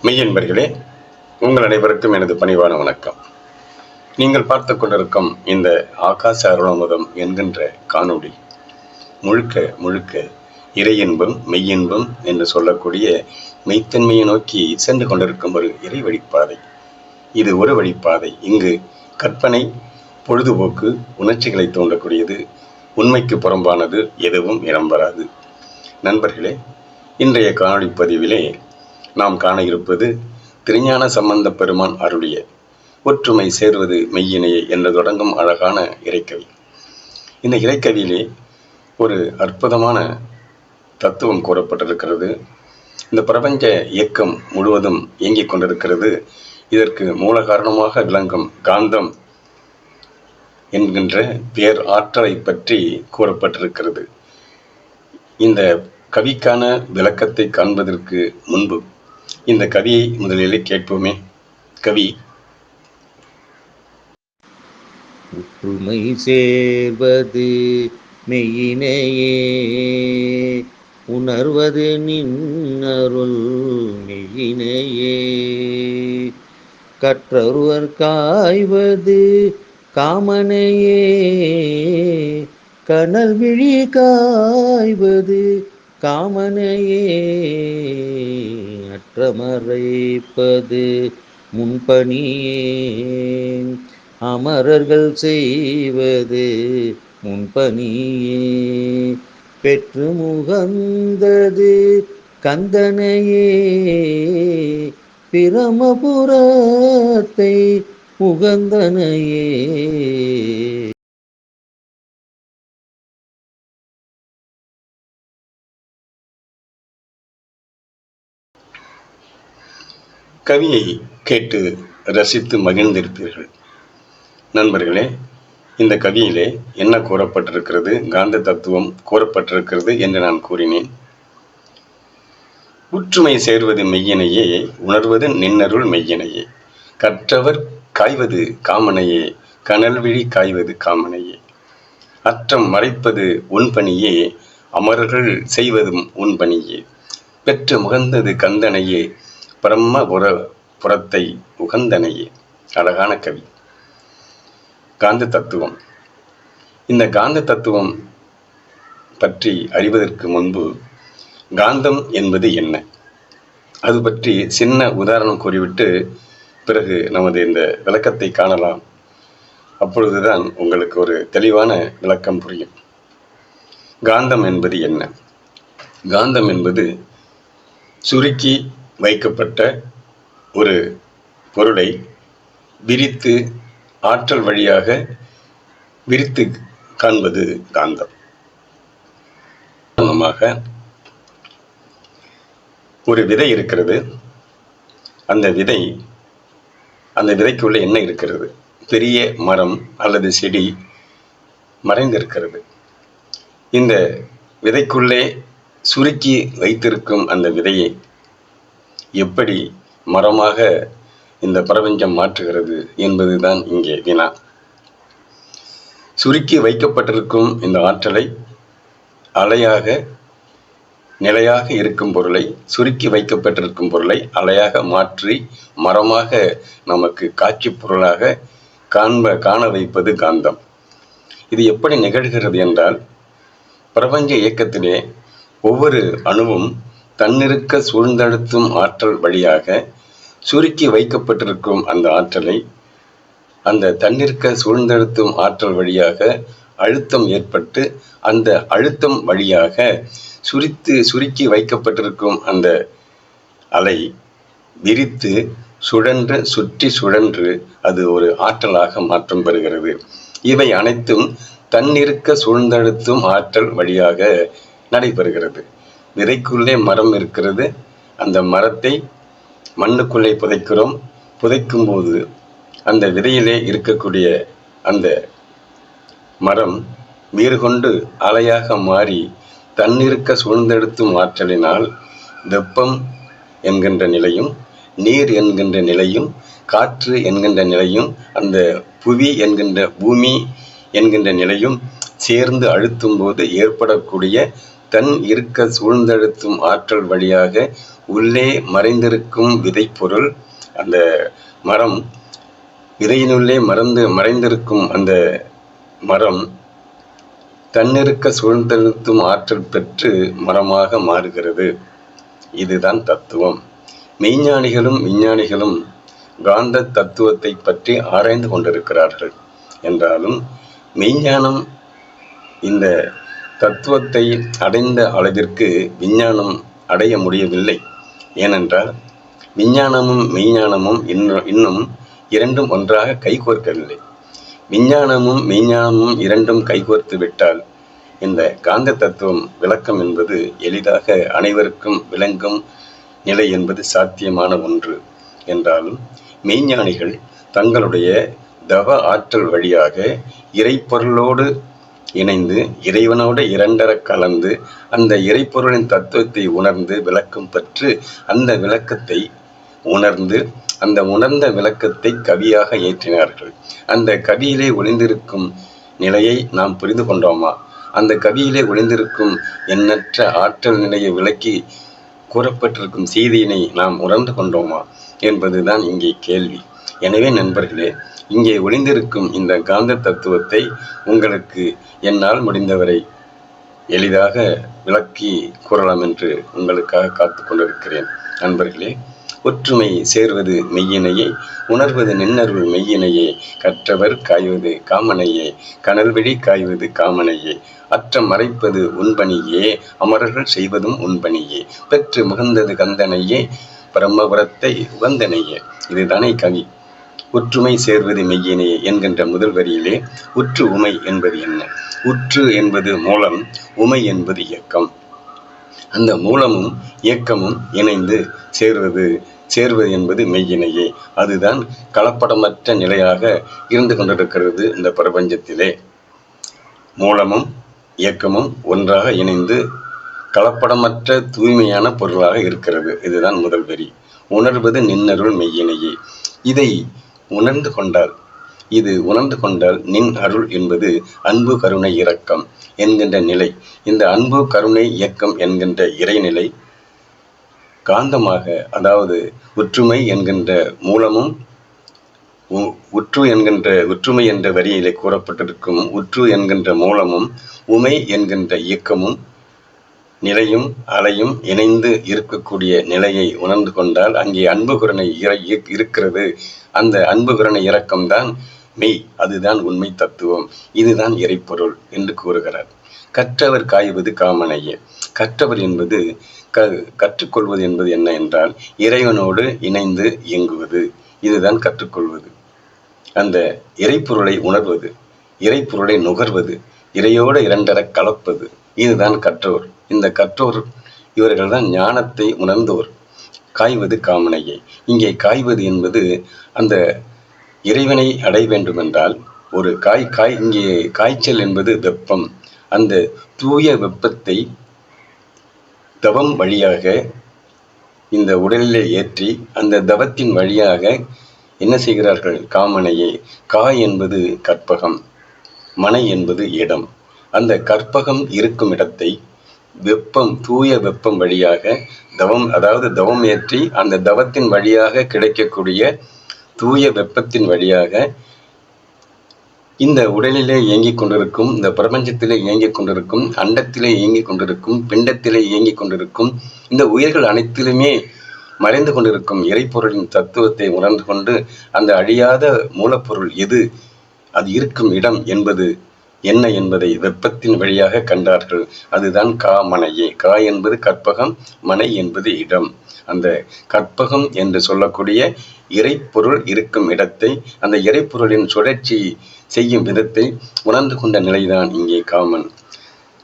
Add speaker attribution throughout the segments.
Speaker 1: மெய்யன்பர்களே, உங்கள் அனைவருக்கும் எனது பணிவான வணக்கம். நீங்கள் பார்த்து கொண்டிருக்கும் இந்த ஆகாச அருளமுதம் என்கின்ற காணொளி முழுக்க முழுக்க இறையின்பம் மெய்யின்பம் என்று சொல்லக்கூடிய மெய்த்தன்மையை நோக்கி சென்று கொண்டிருக்கும் ஒரு இறை வழிப்பாதை. இது ஒரு வழிப்பாதை. இங்கு கற்பனை, பொழுதுபோக்கு, உணர்ச்சிகளை தூண்டக்கூடியது, உண்மைக்கு புறம்பானது எதுவும் இடம்பெறாது. நண்பர்களே, இன்றைய காணொளி பதிவிலே நாம் காண இருப்பது திருஞான சம்பந்த பெருமான் அருளிய ஒற்றுமை சேர்வது மெய்யினையே என்று தொடங்கும் அழகான இறைக்கவி. இந்த இறைக்கவியிலே ஒரு அற்புதமான தத்துவம் கூறப்பட்டிருக்கிறது. இந்த பிரபஞ்ச இயக்கம் முழுவதும் இயங்கிக் கொண்டிருக்கிறது. இதற்கு மூல காரணமாக விளங்கும் காந்தம் என்கின்ற பேர் ஆற்றலை பற்றி கூறப்பட்டிருக்கிறது. இந்த கவிக்கான விளக்கத்தை காண்பதற்கு முன்பு இந்த கவியை முதலில் கேட்போமே. கவி:
Speaker 2: ஒற்றுமை சேர்வது மெய்யினையே, உணர்வது நின்னருள் மெய்யினையே, கற்றொருவர் காய்வது காமனையே, கனல் விழி காய்வது காமனையே, அற்றமறைப்பது முன்பணியே, அமரர்கள் செய்வது முன்பணியே, பெற்று முகந்தது கந்தனையே, பிரமபுரத்தை முகந்தனையே.
Speaker 1: கவியை கேட்டு ரசித்து மகிழ்ந்திருப்பீர்கள். நண்பர்களே, இந்த கவியிலே என்ன கூறப்பட்டிருக்கிறது, காந்த தத்துவம் கூறப்பட்டிருக்கிறது என்று நான் கூறினேன். ஒற்றுமை சேர்வது மெய்யினையே, உணர்வது நின்னருள் மெய்யினையே, கற்றவர் காய்வது காமனையே, கனல் விழி காய்வது காமனையே, அற்றம் மறைப்பது உன்பணியே, அமரர்கள் செய்வதும் உன்பணியே, பெற்று முகந்தது கந்தனையே, பிரம்மபுரத்தை உகந்தனையே. அழகான கவி. காந்த தத்துவம். இந்த காந்த தத்துவம் பற்றி அறிவதற்கு முன்பு காந்தம் என்பது என்ன, அது பற்றி சின்ன உதாரணம் கூறிவிட்டு பிறகு நமது இந்த விளக்கத்தை காணலாம். அப்பொழுதுதான் உங்களுக்கு ஒரு தெளிவான விளக்கம் புரியும். காந்தம் என்பது என்ன? காந்தம் என்பது சுருக்கி வைக்கப்பட்ட ஒரு பொருளை விரித்து ஆற்றல் வழியாக விரித்து காண்பது காந்தம். ஒரு விதை இருக்கிறது. அந்த விதைக்குள்ள என்ன இருக்கிறது? பெரிய மரம் அல்லது செடி மறைந்திருக்கிறது. இந்த விதைக்குள்ளே சுருக்கி வைத்திருக்கும் அந்த விதையை எப்படி மரமாக இந்த பிரபஞ்சம் மாற்றுகிறது என்பதுதான் இங்கே வினா. சுருக்கி வைக்கப்பட்டிருக்கும் இந்த ஆற்றலை அலையாக, நிலையாக இருக்கும் பொருளை, சுருக்கி வைக்கப்பட்டிருக்கும் பொருளை அலையாக மாற்றி மரமாக நமக்கு காட்சி பொருளாக காண வைப்பது காந்தம். இது எப்படி நிகழ்கிறது என்றால், பிரபஞ்ச இயக்கத்திலே ஒவ்வொரு அணுவும் தன்னிருக்க சூழ்ந்தழுத்தும் ஆற்றல் வழியாக சுருக்கி வைக்கப்பட்டிருக்கும் அந்த ஆற்றலை அந்த தன்னிருக்க சூழ்ந்தழுத்தும் ஆற்றல் வழியாக அழுத்தம் ஏற்பட்டு அந்த அழுத்தம் வழியாக சுருக்கி வைக்கப்பட்டிருக்கும் அந்த அலை விரித்து சுழன்று அது ஒரு ஆற்றலாக மாற்றம் பெறுகிறது. இவை அனைத்தும் தன்னிருக்க சூழ்ந்தழுத்தும் ஆற்றல் வழியாக நடைபெறுகிறது. விதைக்குள்ளே மரம் இருக்கிறது. அந்த மரத்தை மண்ணுக்குள்ளே புதைக்கிறோம். புதைக்கும் போது அந்த விதையிலே இருக்கக்கூடிய அந்த மரம் வேறு கொண்டு அலையாக மாறி தன்னிருக்க சூழ்ந்தெடுத்தும் ஆற்றலினால் வெப்பம் என்கின்ற நிலையும், நீர் என்கின்ற நிலையும், காற்று என்கின்ற நிலையும், அந்த புவி என்கின்ற பூமி என்கின்ற நிலையும் சேர்ந்து அழுத்தும் போது ஏற்படக்கூடிய தன் இருக்க சூழ்ந்தழுத்தும் ஆற்றல் வழியாக உள்ளே மறைந்திருக்கும் விதைப்பொருள், அந்த மரம் விதையினுள்ளே மறைந்திருக்கும் அந்த மரம் தன்னிருக்க சூழ்ந்தழுத்தும் ஆற்றல் பெற்று மரமாக மாறுகிறது. இதுதான் தத்துவம். மெய்ஞானிகளும் விஞ்ஞானிகளும் காந்த தத்துவத்தை பற்றி ஆராய்ந்து கொண்டிருக்கிறார்கள் என்றாலும் மெய்ஞானம் இந்த தத்துவத்தை அடைந்த அளவிற்கு விஞ்ஞானம் அடைய முடியவில்லை. ஏனென்றால் விஞ்ஞானமும் மெய்ஞானமும் இன்னும் இரண்டும் ஒன்றாக கைகோர்க்கவில்லை. விஞ்ஞானமும் மெய்ஞானமும் இரண்டும் கைகோர்த்து விட்டால் இந்த காந்த தத்துவம் விளக்கம் என்பது எளிதாக அனைவருக்கும் விளங்கும் நிலை என்பது சாத்தியமான ஒன்று. என்றாலும் மெய்ஞானிகள் தங்களுடைய தவ ஆற்றல் வழியாக இறைப்பொருளோடு இணைந்து இறைவனோடு இரண்டர கலந்து அந்த இறைப்பொருளின் தத்துவத்தை உணர்ந்து விளக்கம் பெற்று அந்த விளக்கத்தை உணர்ந்து அந்த உணர்ந்த விளக்கத்தை கவியாக ஏற்றினார்கள். அந்த கவியிலே ஒளிந்திருக்கும் நிலையை நாம் புரிந்து கொண்டோமா? அந்த கவியிலே ஒளிந்திருக்கும் எண்ணற்ற ஆற்றல் நிலையை விளக்கி கூறப்பட்டிருக்கும் செய்தியினை நாம் உணர்ந்து கொண்டோமா என்பதுதான் இங்கே கேள்வி. எனவே நண்பர்களே, இங்கே ஒளிந்திருக்கும் இந்த காந்த தத்துவத்தை உங்களுக்கு என்னால் முடிந்தவரை எளிதாக விளக்கி கூறலாம் என்று உங்களுக்காக காத்து கொண்டிருக்கிறேன். நண்பர்களே, ஒற்றுமை சேர்வது மெய்யினையே, உணர்வது நின்னருள் மெய்யினையே, கற்றவர் காய்வது காமனையே, கனல்விழி காய்வது காமனையே, அற்றம் மறைப்பது உண்பணியே, அமரர்கள் செய்வதும் உண்பணியே, பெற்று முகந்தது கந்தனையே, பிரம்மபுரத்தை உகந்தனையே. இதுதானே கவி. ஒற்றுமை சேர்வது மெய்யினையே என்கின்ற முதல் வரியிலே உற்று உமை என்பது என்ன? உற்று என்பது மூலம், உமை என்பது இயக்கம். அந்த மூலமும் இயக்கமும் இணைந்து சேர்வது என்பது மெய்யினையே. அதுதான் கலப்படமற்ற நிலையாக இருந்து கொண்டிருக்கிறது இந்த பிரபஞ்சத்திலே. மூலமும் இயக்கமும் ஒன்றாக இணைந்து கலப்படமற்ற தூய்மையான பொருளாக இருக்கிறது. இதுதான் முதல் வரி. உணர்வது நின்னருள் மெய்யினையே. இதை உணர்ந்து கொண்டால் நின் அருள் என்பது அன்பு கருணை இரக்கம் என்கின்ற நிலை. இந்த அன்பு கருணை இயக்கம் என்கின்ற இறைநிலை காந்தமாக, அதாவது ஒற்றுமை என்கின்ற மூலமும் ஒற்றுமை என்ற வரியிலே கூறப்பட்டிருக்கும் உற்று என்கின்ற மூலமும் உமை என்கின்ற இயக்கமும் நிலையும் அலையும் இணைந்து இருக்கக்கூடிய நிலையை உணர்ந்து கொண்டால் அங்கே அன்பு கருணை இருக்கிறது. அந்த அன்பு கருணை இரக்கம்தான் மெய். அதுதான் உண்மை தத்துவம். இதுதான் இறைப்பொருள் என்று கூறுகிறார். கற்றவர் காய்வது காமனையே. கற்றவர் என்பது கற்றுக்கொள்வது என்பது என்ன என்றால் இறைவனோடு இணைந்து இயங்குவது. இதுதான் கற்றுக்கொள்வது. அந்த இறைப்பொருளை உணர்வது, இறைப்பொருளை நுகர்வது, இறையோடு இரண்டர கலப்பது. இதுதான் கற்றோர். இந்த கற்றோர் இவர்கள் தான் ஞானத்தை உணர்ந்தோர். காய்வது காமனையே. இங்கே காய்வது என்பது அந்த இறைவனை அடைய வேண்டுமென்றால் ஒரு இங்கே காய்ச்சல் என்பது வெப்பம். அந்த தூய வெப்பத்தை தவம் வழியாக இந்த உடலிலே ஏற்றி அந்த தவத்தின் வழியாக என்ன செய்கிறார்கள்? காமனையே. காய் என்பது கற்பகம், மனை என்பது இடம். அந்த கற்பகம் இருக்கும் இடத்தை வெப்பம், தூய வெப்பம் வழியாக தவம் ஏற்றி அந்த தவத்தின் வழியாக கிடைக்கக்கூடிய தூய வெப்பத்தின் வழியாக இந்த உடலிலே இயங்கிக் கொண்டிருக்கும், இந்த பிரபஞ்சத்திலே இயங்கிக் கொண்டிருக்கும், அண்டத்திலே இயங்கிக் கொண்டிருக்கும், பிண்டத்திலே இயங்கிக் கொண்டிருக்கும் இந்த உயிர்கள் அனைத்திலுமே மறைந்து கொண்டிருக்கும் இறைப்பொருளின் தத்துவத்தை உணர்ந்து கொண்டு அந்த அழியாத மூலப்பொருள் எது, அது இருக்கும் இடம் என்பது என்ன என்பதை வெப்பத்தின் வழியாக கண்டார்கள். அதுதான் காமனையே. கா என்பது கற்பகம், மனை என்பது இடம். அந்த கற்பகம் என்று சொல்லக்கூடிய இறைப்பொருள் இருக்கும் இடத்தை, அந்த இறைப்பொருளின் சுழற்சி செய்யும் விதத்தை உணர்ந்து கொண்ட நிலைதான் இங்கே காமன்.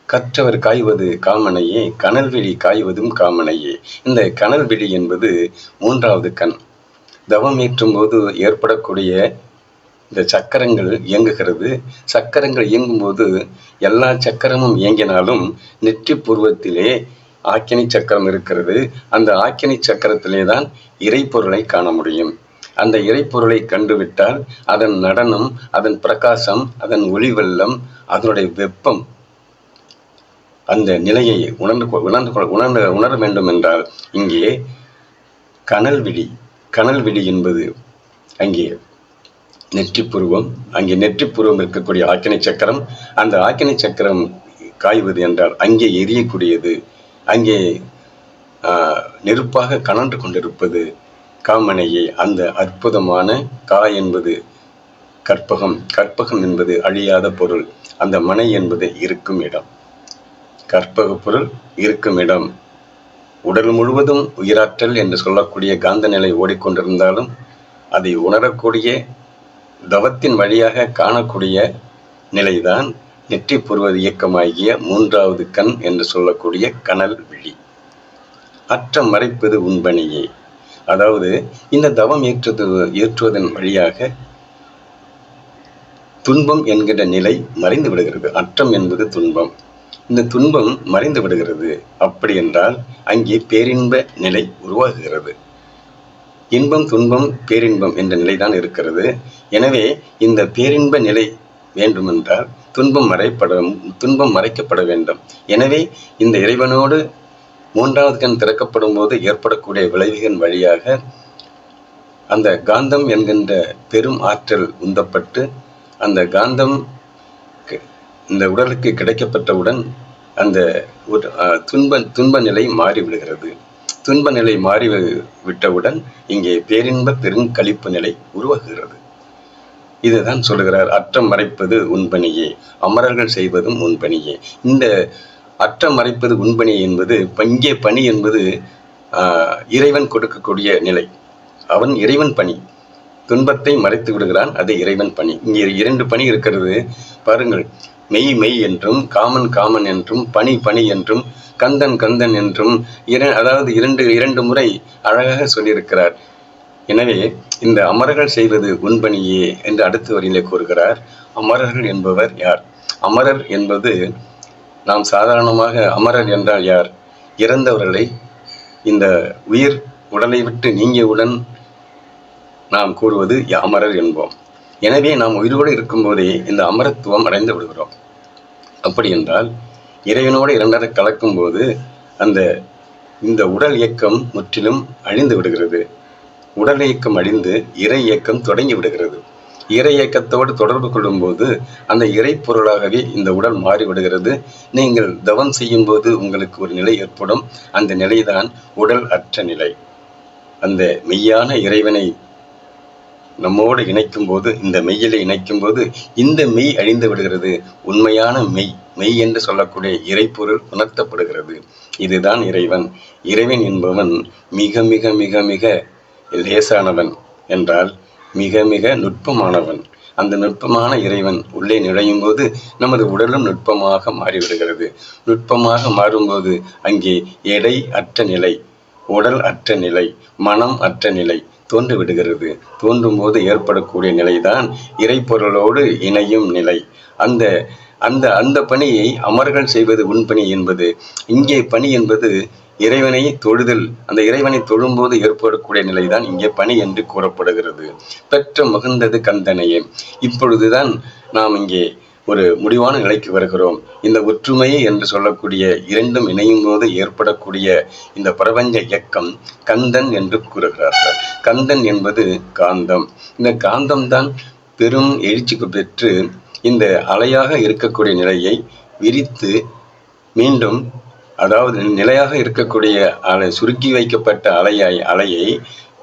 Speaker 1: கற்றவர் காய்வது காமனையே, கனல்விழி காய்வதும் காமனையே. இந்த கனல்விழி என்பது மூன்றாவது கண். தவம் ஏற்றும் போது ஏற்படக்கூடிய இந்த சக்கரங்கள் இயங்குகிறது. சக்கரங்கள் இயங்கும்போது எல்லா சக்கரமும் இயங்கினாலும் நெற்றி பூர்வத்திலே ஆக்கினி சக்கரம் இருக்கிறது. அந்த ஆக்கினி சக்கரத்திலே தான் இறைப்பொருளை காண முடியும். அந்த இறைப்பொருளை கண்டுவிட்டால் அதன் நடனம், அதன் பிரகாசம், அதன் ஒளி வெள்ளம், அதனுடைய வெப்பம், அந்த நிலையை உணர வேண்டும் என்றால் இங்கே கனல் விழி என்பது அங்கே நெற்றிப்புருவம், அங்கே நெற்றிப்புருவம் இருக்கக்கூடிய ஆக்கினை சக்கரம், அந்த ஆக்கினை சக்கரம் காய்வது என்றால் அங்கே எரியக்கூடியது, அங்கே நெருப்பாக கனன்று கொண்டிருப்பது காமனையே. அந்த அற்புதமான என்பது கற்பகம் என்பது அழியாத பொருள், அந்த மனை என்பது இருக்கும் இடம், கற்பக பொருள் இருக்கும் இடம். உடல் முழுவதும் உயிராற்றல் என்று சொல்லக்கூடிய காந்த நிலை ஓடிக்கொண்டிருந்தாலும் அதை உணரக்கூடிய தவத்தின் வழியாக காணக்கூடிய நிலைதான் நெற்றி புருவது இயக்கமாகிய மூன்றாவது கண் என்று சொல்லக்கூடிய கனல் விழி. அற்றம் மறைப்பது உண்பணியே. அதாவது இந்த தவம் ஏற்றுவதன் வழியாக துன்பம் என்கிற நிலை மறைந்து விடுகிறது. அற்றம் என்பது துன்பம், இந்த துன்பம் மறைந்து விடுகிறது. அப்படி என்றால் அங்கே பேரின்ப நிலை உருவாகுகிறது. இன்பம் துன்பம் பேரின்பம் என்ற நிலைதான் இருக்கிறது. எனவே இந்த பேரின்ப நிலை வேண்டுமென்றால் துன்பம் மறைக்கப்பட வேண்டும். எனவே இந்த இறைவனோடு மூன்றாவது கண் திறக்கப்படும் போது ஏற்படக்கூடிய விளைவுகளின் வழியாக அந்த காந்தம் என்கின்ற பெரும் ஆற்றல் உந்தப்பட்டு அந்த காந்தம் இந்த உடலுக்கு கிடைக்கப்பட்டவுடன் அந்த துன்ப நிலை மாறிவிடுகிறது. துன்ப நிலை மாறிவிட்டவுடன் இங்கே பேரின்ப பெருங்கழிப்பு நிலை உருவாகுகிறது. இதுதான் சொல்லுகிறார், அற்றம் மறைப்பது உண்பணியே, அமரர்கள் செய்வதும் உண்பணியே. இந்த அற்றம் மறைப்பது உண்பணி என்பது இங்கே பணி என்பது இறைவன் கொடுக்கக்கூடிய நிலை. அவன் இறைவன் பணி, துன்பத்தை மறைத்து விடுகிறான், அது இறைவன் பணி. இங்கே 2 பணி இருக்கிறது பாருங்கள். மெய் என்றும் காமன் என்றும் பணி என்றும் கந்தன் என்றும் அதாவது இரண்டு முறை அழகாக சொல்லியிருக்கிறார். எனவே இந்த அமரர்கள் செய்வது உண்பணியே என்று அடுத்த வரியிலே கூறுகிறார். அமரர்கள் என்பவர் யார்? அமரர் என்பது நாம் சாதாரணமாக அமரர் என்றால் யார்? இறந்தவர்களை இந்த உயிர் உடலை விட்டு நீங்கியவுடன் நாம் கூறுவது அமரர் என்போம். எனவே நாம் உயிரோடு இருக்கும் போதே இந்த அமரத்துவம் அடைந்து விடுகிறோம். அப்படி என்றால் இறைவனோடு இரண்டரை கலக்கும் போது இந்த உடல் இயக்கம் முற்றிலும் அழிந்து விடுகிறது. உடல் இயக்கம் அழிந்து இறை இயக்கம் தொடங்கி விடுகிறது. இறை இயக்கத்தோடு தொடர்பு கொள்ளும் போது அந்த இறை பொருளாகவே இந்த உடல் மாறிவிடுகிறது. நீங்கள் தவம் செய்யும் போது உங்களுக்கு ஒரு நிலை ஏற்படும். அந்த நிலைதான் உடல் அற்ற நிலை. அந்த மெய்யான இறைவனை நம்மோடு இணைக்கும் போது, இந்த மெய்யிலே இணைக்கும் போது இந்த மெய் அழிந்து விடுகிறது. உண்மையான மெய் என்று சொல்லக்கூடிய இறைப்பொருள் உணர்த்தப்படுகிறது. இதுதான் இறைவன். இறைவன் என்பவன் மிக மிக மிக மிக லேசானவன் என்றால் மிக மிக நுட்பமானவன். அந்த நுட்பமான இறைவன் உள்ளே நுழையும் போது நமது உடலும் நுட்பமாக மாறிவிடுகிறது. நுட்பமாக மாறும்போது அங்கே எடை அற்ற நிலை, உடல் அற்ற நிலை, மனம் அற்ற நிலை தோன்றிவிடுகிறது. தோன்றும் போது ஏற்படக்கூடிய நிலைதான் இறைப்பொருளோடு இணையும் நிலை. அந்த அந்த அந்த பணியை அமர்கள் செய்வது உண்பணி என்பது. இங்கே பணி என்பது இறைவனை தொழுதல். அந்த இறைவனை தொழும்போது ஏற்படக்கூடிய நிலைதான் இங்கே பணி என்று கூறப்படுகிறது. பெற்ற மகிழ்ந்தது கந்தனையே. இப்பொழுதுதான் நாம் இங்கே ஒரு முடிவான நிலைக்கு வருகிறோம். இந்த ஒற்றுமை என்று சொல்லக்கூடிய இரண்டும் இணையும் போது ஏற்படக்கூடிய இந்த பிரபஞ்ச இயக்கம் கந்தன் என்று கூறுகிறார்கள். கந்தன் என்பது காந்தம். இந்த காந்தம்தான் பெரும் எழுச்சிக்கு பெற்று இந்த அலையாக இருக்கக்கூடிய நிலையை விரித்து மீண்டும், அதாவது நிலையாக இருக்கக்கூடிய சுருக்கி வைக்கப்பட்ட அலையை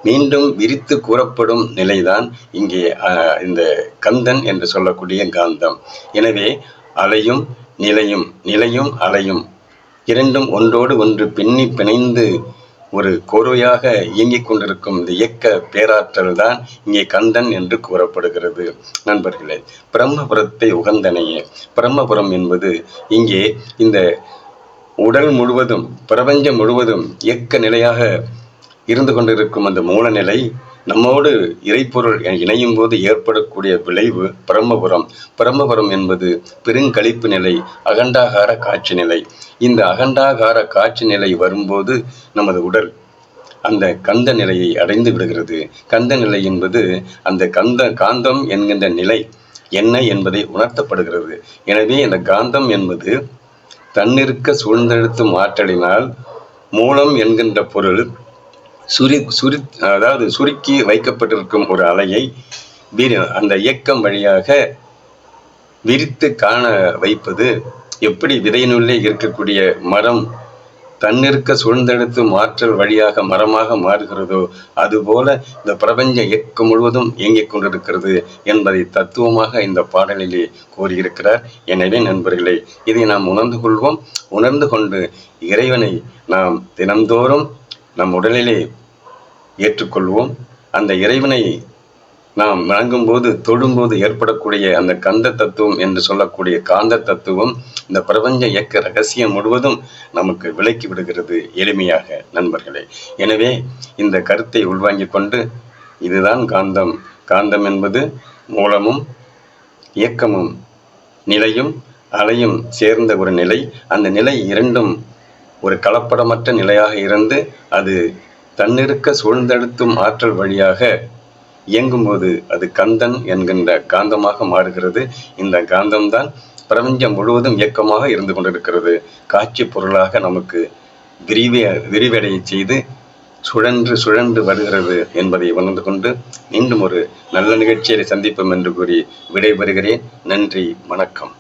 Speaker 1: மீண்டும் விரித்து கூறப்படும் நிலைதான் இங்கே இந்த கந்தன் என்று சொல்லக்கூடிய காந்தம். எனவே அலையும் நிலையும் அலையும் இரண்டும் ஒன்றோடு ஒன்று பின்னி பிணைந்து ஒரு கோர்வையாக இயங்கிக் கொண்டிருக்கும் இந்த இயக்க பேராற்றல் தான் இங்கே கந்தன் என்று கூறப்படுகிறது. நண்பர்களே, பிரம்மபுரத்தை உகந்தனையே. பிரம்மபுரம் என்பது இங்கே இந்த உடல் முழுவதும் பிரபஞ்சம் முழுவதும் இயக்க நிலையாக இருந்து கொண்டிருக்கும் அந்த மூலநிலை நம்மோடு இறைப்பொருள் இணையும் போது ஏற்படக்கூடிய விளைவு பிரம்மபுரம். பிரம்மபுரம் என்பது பெருங்கழிப்பு நிலை, அகண்டாகார காட்சி நிலை. இந்த அகண்டாகார காட்சி நிலை வரும்போது நமது உடல் அந்த கந்த நிலையை அடைந்து விடுகிறது. கந்த நிலை என்பது அந்த காந்தம் என்கின்ற நிலை என்ன என்பதை உணர்த்தப்படுகிறது. எனவே இந்த காந்தம் என்பது தன்னிருக்க சூழ்ந்தெழுத்தும் ஆற்றலினால் மூலம் என்கின்ற பொருள் அதாவது சுருக்கி வைக்கப்பட்டிருக்கும் ஒரு அலையை அந்த இயக்கம் வழியாக விரித்து காண வைப்பது. எப்படி விதையினுள்ளே இருக்கக்கூடிய மரம் தன்னிருக்க சூழ்ந்தெழுத்தும் ஆற்றல் வழியாக மரமாக மாறுகிறதோ அதுபோல இந்த பிரபஞ்ச இயக்கம் முழுவதும் இயங்கிக் கொண்டிருக்கிறது என்பதை தத்துவமாக இந்த பாடலிலே கூறியிருக்கிறார். எனவே நண்பர்களே, இதை நாம் உணர்ந்து கொள்வோம். உணர்ந்து கொண்டு இறைவனை நாம் தினந்தோறும் நம் உடலிலே ஏற்றுக்கொள்வோம். அந்த இறைவனை நாம் வணங்கும் போது தொடும்போது ஏற்படக்கூடிய அந்த கந்த தத்துவம் என்று சொல்லக்கூடிய காந்த தத்துவம் இந்த பிரபஞ்ச இயக்க ரகசியம் முழுவதும் நமக்கு விளக்கி விடுகிறது எளிமையாக நண்பர்களே. எனவே இந்த கருத்தை உள்வாங்கிக் கொண்டு, இதுதான் காந்தம். காந்தம் என்பது மூலமும் இயக்கமும் நிலையும் அலையும் சேர்ந்த ஒரு நிலை. அந்த நிலை இரண்டும் ஒரு கலப்படமற்ற நிலையாக இருந்து அது தன்னிருக்க சூழ்ந்தெழுத்தும் ஆற்றல் வழியாக இயங்கும்போது அது கந்தன் என்கின்ற காந்தமாக மாறுகிறது. இந்த காந்தம்தான் பிரபஞ்சம் முழுவதும் இயக்கமாக இருந்து கொண்டிருக்கிறது. காட்சி பொருளாக நமக்கு விரிவடைய செய்து சுழன்று சுழன்று வருகிறது என்பதை உணர்ந்து கொண்டு மீண்டும் ஒரு நல்ல நிகழ்ச்சியை சந்திப்போம் என்று கூறி விடைபெறுகிறேன். நன்றி, வணக்கம்.